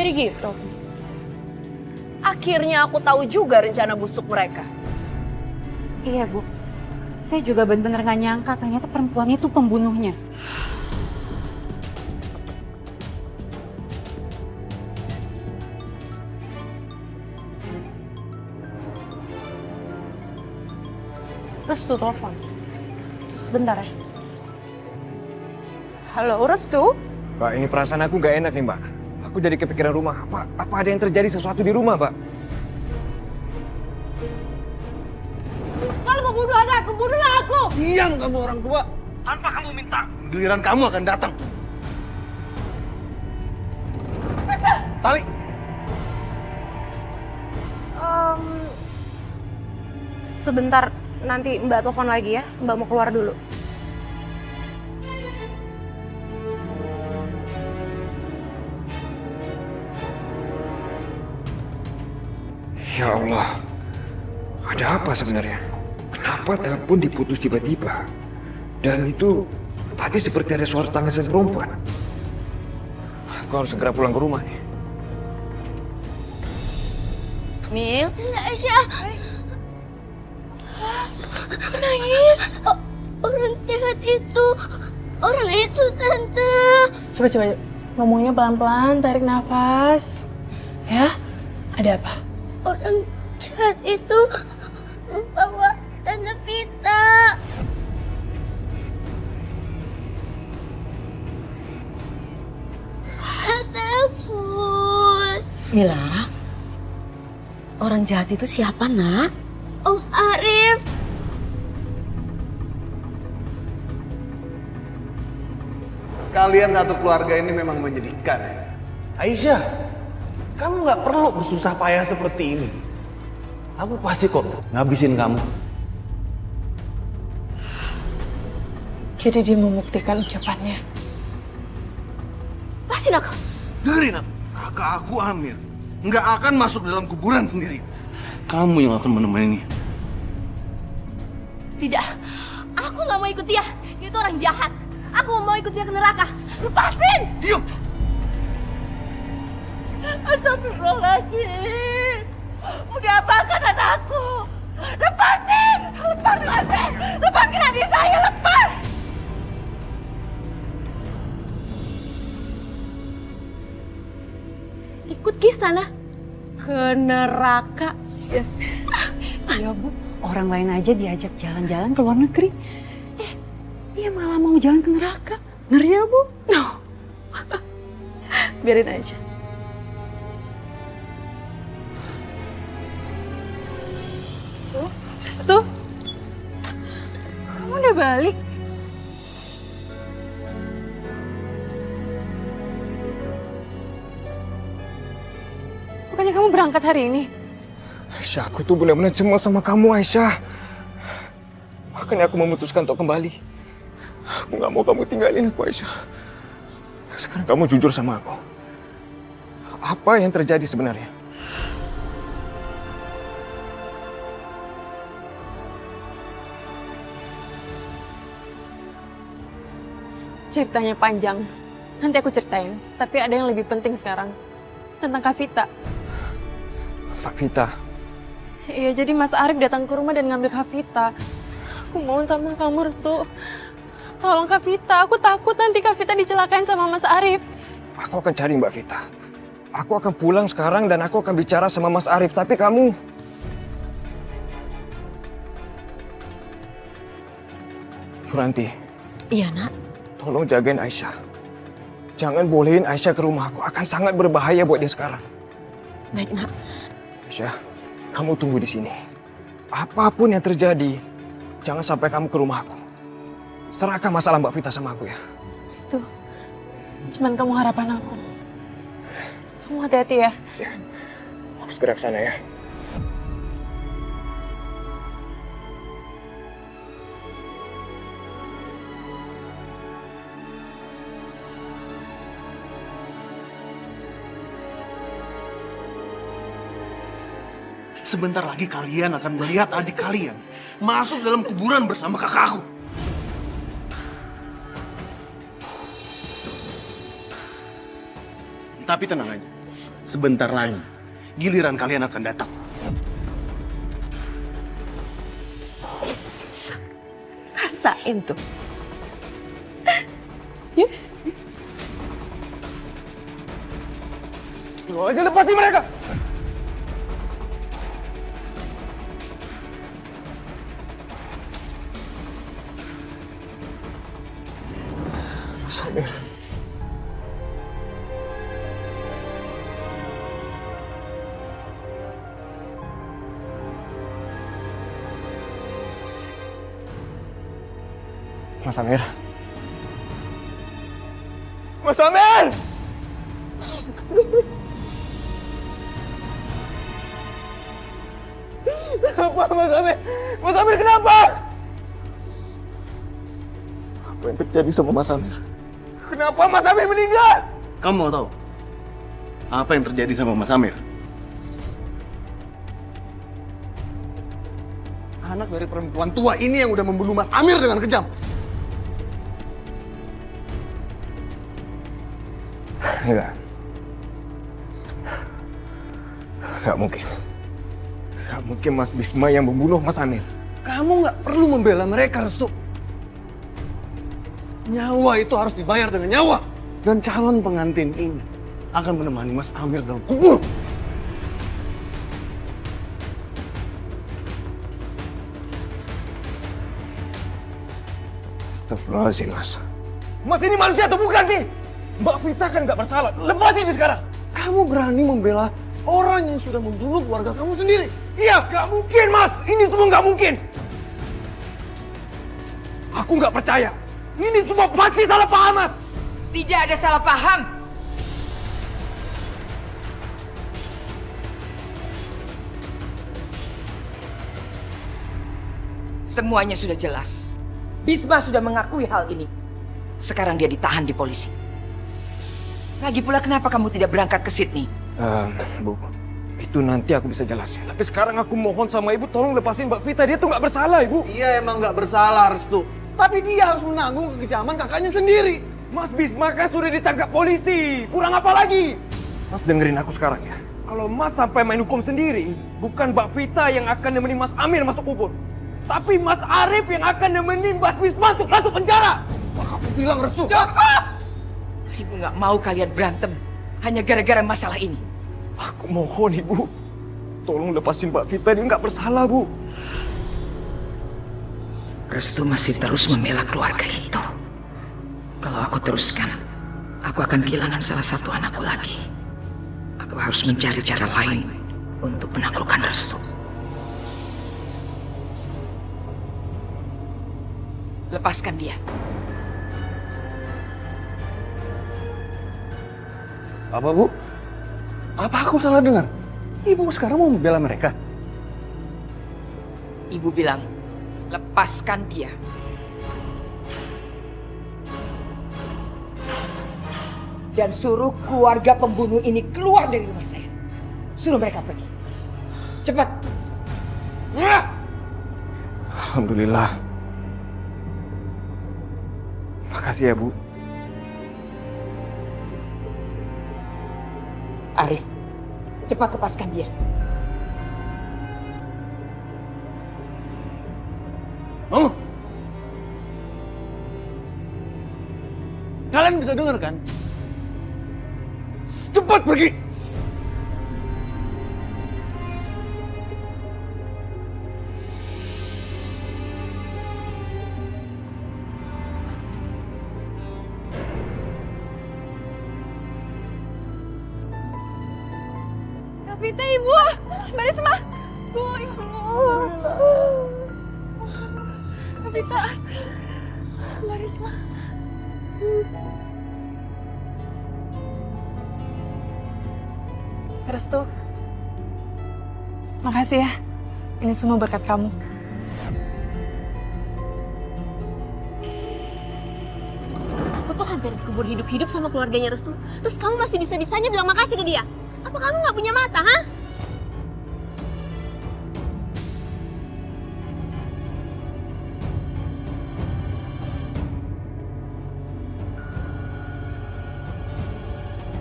Jadi gitu. Akhirnya aku tahu juga rencana busuk mereka. Iya, Bu. Saya juga benar-benar gak nyangka ternyata perempuan itu pembunuhnya. Restu telepon. Sebentar ya. Halo, Restu? Mbak, ini perasaan aku gak enak nih, Mbak. Aku jadi kepikiran rumah. Apa ada yang terjadi sesuatu di rumah, Mbak? Kalau mau bunuh anakku, bunuhlah aku! Diam kamu orang tua. Tanpa kamu minta, giliran kamu akan datang. Tali. Sebentar, nanti Mbak telepon lagi ya. Mbak mau keluar dulu. Ya Allah, ada apa sebenarnya? Kenapa telepon diputus tiba-tiba? Dan itu tadi seperti ada suara tangisan perempuan. Aku harus segera pulang ke rumah nih. Mil? Aisyah. Menangis. Orang jahat itu. Orang itu, Tante. Coba yuk. Ngomongnya pelan-pelan, tarik nafas. Ya, ada apa? Orang jahat itu membawa Tante Vita. Saya takut. Mila, orang jahat itu siapa, Nak? Om Arif. Kalian satu keluarga ini memang menyedihkan ya. Aisyah, kamu nggak perlu bersusah payah seperti ini. Aku pasti kok ngabisin kamu. Jadi dia membuktikan ucapannya. Lepasin aku. Dengerin aku, kakak aku Amir nggak akan masuk dalam kuburan sendiri. Kamu yang akan menemaninya. Tidak. Aku nggak mau ikut dia. Dia itu orang jahat. Aku mau ikut dia ke neraka. Lepasin! Diam! Astagfirullahaladzim. Udah apakan anakku? Lepasin! Lepasin! Lepaskan hati saya, lepas! Ikut ke sana. Ke neraka. Ya, Bu. Orang lain aja diajak jalan-jalan ke luar negeri. Dia malah mau jalan ke neraka. Ngeri ya, Bu? Biarin aja. Restu? Kamu udah balik? Bukannya kamu berangkat hari ini? Aisyah, aku tuh benar-benar cemas sama kamu, Aisyah. Makanya aku memutuskan untuk kembali. Aku nggak mau kamu tinggalin aku, Aisyah. Sekarang kamu jujur sama aku. Apa yang terjadi sebenarnya? Ceritanya panjang. Nanti aku ceritain. Tapi ada yang lebih penting sekarang. Tentang Kak Vita. Pak Vita. Iya, jadi Mas Arif datang ke rumah dan ngambil Kak Vita. Aku mohon sama kamu, Restu. Tolong Kak Vita. Aku takut nanti Kak Vita dicelakain sama Mas Arif. Aku akan cari Mbak Vita. Aku akan pulang sekarang dan aku akan bicara sama Mas Arif. Tapi kamu... Nuranti. Iya, Nak. Tolong jagain Aisyah. Jangan bolehin Aisyah ke rumah aku. Akan sangat berbahaya buat dia sekarang. Baik, Nak. Aisyah, kamu tunggu di sini. Apapun yang terjadi, jangan sampai kamu ke rumah aku. Serahkan masalah Mbak Vita sama aku ya. Restu. Cuman kamu harapan aku. Kamu hati-hati ya. Ya, aku segera ke sana ya. Sebentar lagi kalian akan melihat adik kalian masuk dalam kuburan bersama kakakku. Tapi tenang aja. Sebentar lagi, giliran kalian akan datang. Rasain tuh. Lu aja lepasin mereka! Mas Amir. Mas Amir. Mas Amir! Kenapa Mas Amir? Mas Amir kenapa? Apa yang terjadi sama Mas Amir? Kenapa Mas Amir meninggal? Kamu mau tahu apa yang terjadi sama Mas Amir? Anak dari perempuan tua ini yang udah membunuh Mas Amir dengan kejam. Enggak. Enggak mungkin. Enggak mungkin Mas Bisma yang membunuh Mas Amir. Kamu nggak perlu membela mereka, Restu. Nyawa itu harus dibayar dengan nyawa. Dan calon pengantin ini akan menemani Mas Amir dalam kubur. Astagfirullahaladzim, Mas. Mas ini manusia atau bukan sih? Mbak Vita kan nggak bersalah. Lepasin ini sekarang. Kamu berani membela orang yang sudah membunuh keluarga kamu sendiri? Iya, nggak mungkin, Mas. Ini semua nggak mungkin. Aku nggak percaya. Ini semua pasti salah paham, Mas. Tidak ada salah paham. Semuanya sudah jelas. Bisma sudah mengakui hal ini. Sekarang dia ditahan di polisi. Lagi pula kenapa kamu tidak berangkat ke Sydney? Bu, itu nanti aku bisa jelasin. Tapi sekarang aku mohon sama Ibu, tolong lepasin Mbak Vita. Dia tuh nggak bersalah, Ibu. Iya emang nggak bersalah, Restu. Tapi dia harus menanggung kekejaman kakaknya sendiri. Mas Bisma kan sudah ditangkap polisi. Kurang apa lagi? Mas dengerin aku sekarang ya. Kalau Mas sampai main hukum sendiri, bukan Mbak Vita yang akan nemenin Mas Amir masuk kubur. Tapi Mas Arif yang akan nemenin Mas Bisma untuk masuk penjara. Wah, kamu bilang, Restu. Cukup! Ibu nggak mau kalian berantem hanya gara-gara masalah ini. Aku mohon Ibu, tolong lepasin Mbak Vita. Dia nggak bersalah, Bu. Restu masih terus membela keluarga itu. Kalau aku teruskan, aku akan kehilangan salah satu anakku lagi. Aku harus mencari cara lain untuk menaklukkan Restu. Lepaskan dia. Apa, Bu? Apa aku salah dengar? Ibu sekarang mau membela mereka? Ibu bilang, lepaskan dia. Dan suruh keluarga pembunuh ini keluar dari rumah saya. Suruh mereka pergi. Cepat. Ya! Alhamdulillah. Makasih ya, Bu. Arif, cepat lepaskan dia. Oh. Kalian bisa dengar kan? Cepat pergi! Kak Vita, Ibu! Mbak Risma! Bu, ya Allah. Kak Vita! Mbak Risma! Restu, makasih ya. Ini semua berkat kamu. Aku tuh hampir dikubur hidup-hidup sama keluarganya Restu. Terus kamu masih bisa-bisanya bilang makasih ke dia? Apa kamu nggak punya mata, ha?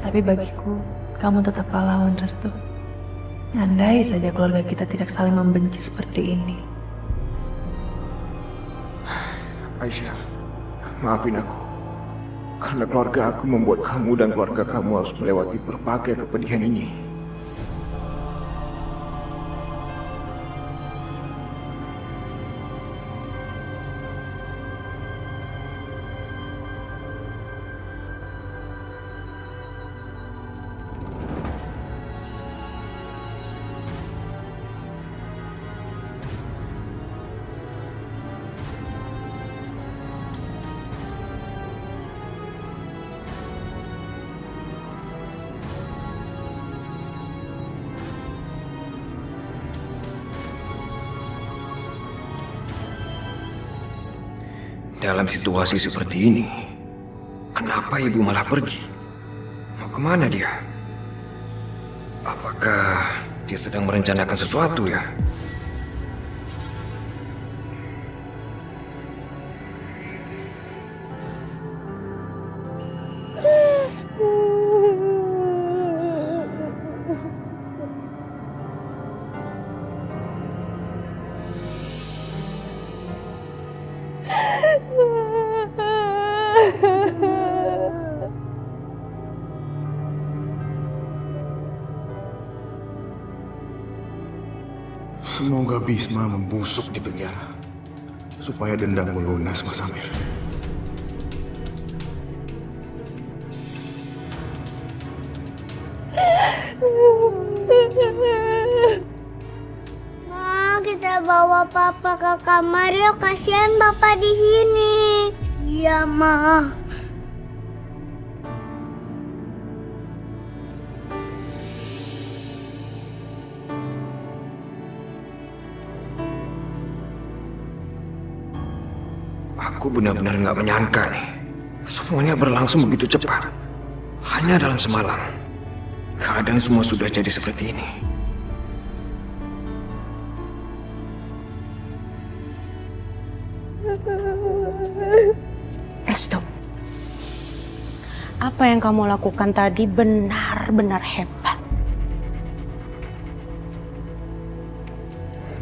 Tapi bagiku, kamu tetap pahlawan, Restu. Andai saja keluarga kita tidak saling membenci seperti ini. Aisyah, maafin aku. Karena keluarga aku membuat kamu dan keluarga kamu harus melewati berbagai kepedihan ini. Dalam situasi seperti ini, kenapa ibu malah pergi? Mau kemana dia? Apakah dia sedang merencanakan sesuatu ya? Semoga Bisma membusuk di penjara supaya dendam melunas, Mas Amir. Ma, kita bawa papa ke kamar yuk. Kasihan papa di sini. Iya, Ma. Aku benar-benar nggak menyangka nih. Semuanya berlangsung begitu cepat. Hanya dalam semalam. Keadaan semua sudah jadi seperti ini. Restu, apa yang kamu lakukan tadi benar-benar hebat.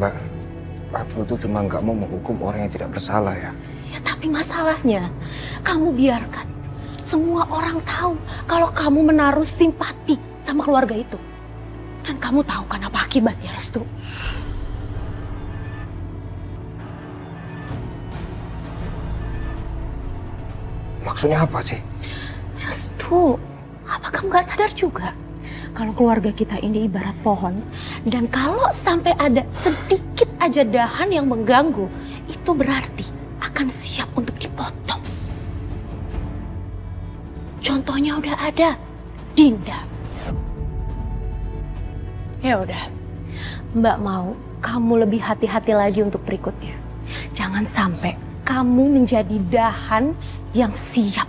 Mbak, aku tuh cuma nggak mau menghukum orang yang tidak bersalah ya. Ya, tapi masalahnya, kamu biarkan semua orang tahu kalau kamu menaruh simpati sama keluarga itu. Dan kamu tahu kan apa akibatnya, Restu? Maksudnya apa sih? Restu, apa kamu gak sadar juga? Kalau keluarga kita ini ibarat pohon, dan kalau sampai ada sedikit aja dahan yang mengganggu, itu berarti akan siap untuk dipotong. Contohnya udah ada, Dinda. Ya udah, Mbak mau kamu lebih hati-hati lagi untuk berikutnya. Jangan sampai kamu menjadi dahan yang siap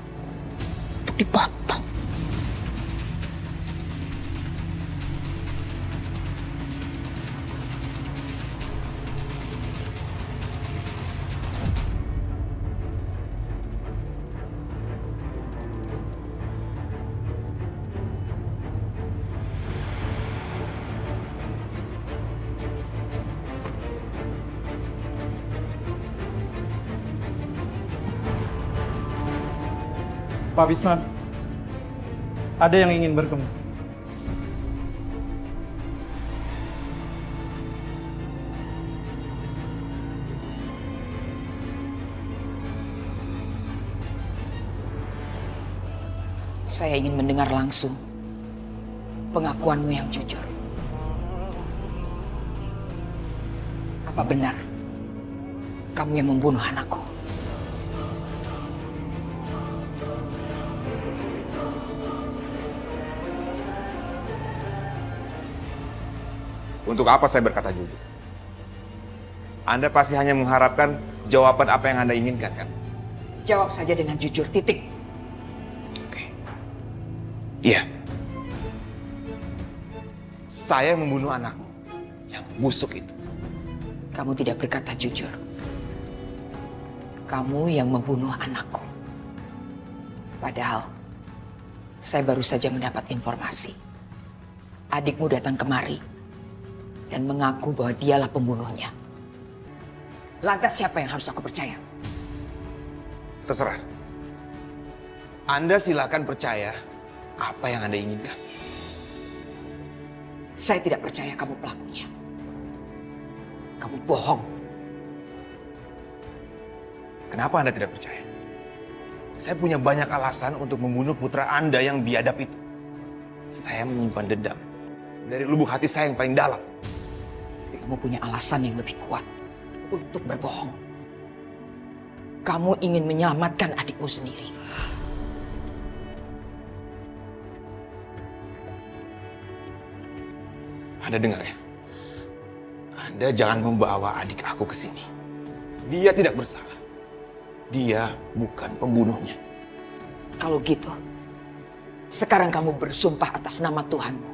untuk dipotong. Pak Bisma, ada yang ingin bertemu. Saya ingin mendengar langsung pengakuanmu yang jujur. Apa benar kamu yang membunuh anakku? Untuk apa saya berkata jujur? Anda pasti hanya mengharapkan jawaban apa yang Anda inginkan, kan? Jawab saja dengan jujur, titik. Oke. Iya. Saya membunuh anakmu yang busuk itu. Kamu tidak berkata jujur. Kamu yang membunuh anakku. Padahal, saya baru saja mendapat informasi adikmu datang kemari dan mengaku bahwa dialah pembunuhnya. Lantas siapa yang harus aku percaya? Terserah. Anda silakan percaya apa yang Anda inginkan. Saya tidak percaya kamu pelakunya. Kamu bohong. Kenapa Anda tidak percaya? Saya punya banyak alasan untuk membunuh putra Anda yang biadab itu. Saya menyimpan dendam dari lubuk hati saya yang paling dalam. Tapi kamu punya alasan yang lebih kuat untuk berbohong. Kamu ingin menyelamatkan adikmu sendiri. Anda dengar ya? Anda jangan membawa adik aku ke sini. Dia tidak bersalah. Dia bukan pembunuhnya. Kalau gitu, sekarang kamu bersumpah atas nama Tuhanmu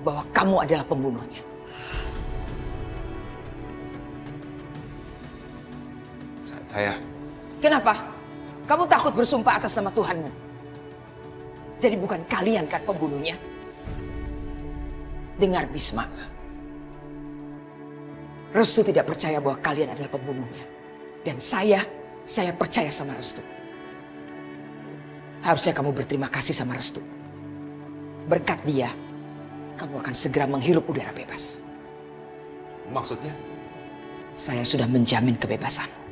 bahwa kamu adalah pembunuhnya. Saya... Kenapa? Kamu takut bersumpah atas nama Tuhanmu? Jadi bukan kalian kan pembunuhnya? Dengar Bisma. Restu tidak percaya bahwa kalian adalah pembunuhnya. Dan saya percaya sama Restu. Harusnya kamu berterima kasih sama Restu. Berkat dia, kamu akan segera menghirup udara bebas. Maksudnya? Saya sudah menjamin kebebasanmu.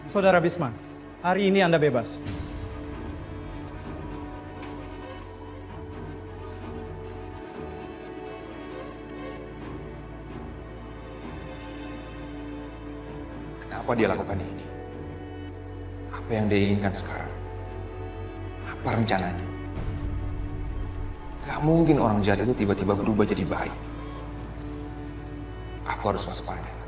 Saudara Bisma, hari ini Anda bebas. Kenapa dia lakukan ini? Apa yang dia inginkan sekarang? Apa rencananya? Gak mungkin orang jahat itu tiba-tiba berubah jadi baik. Aku harus waspada.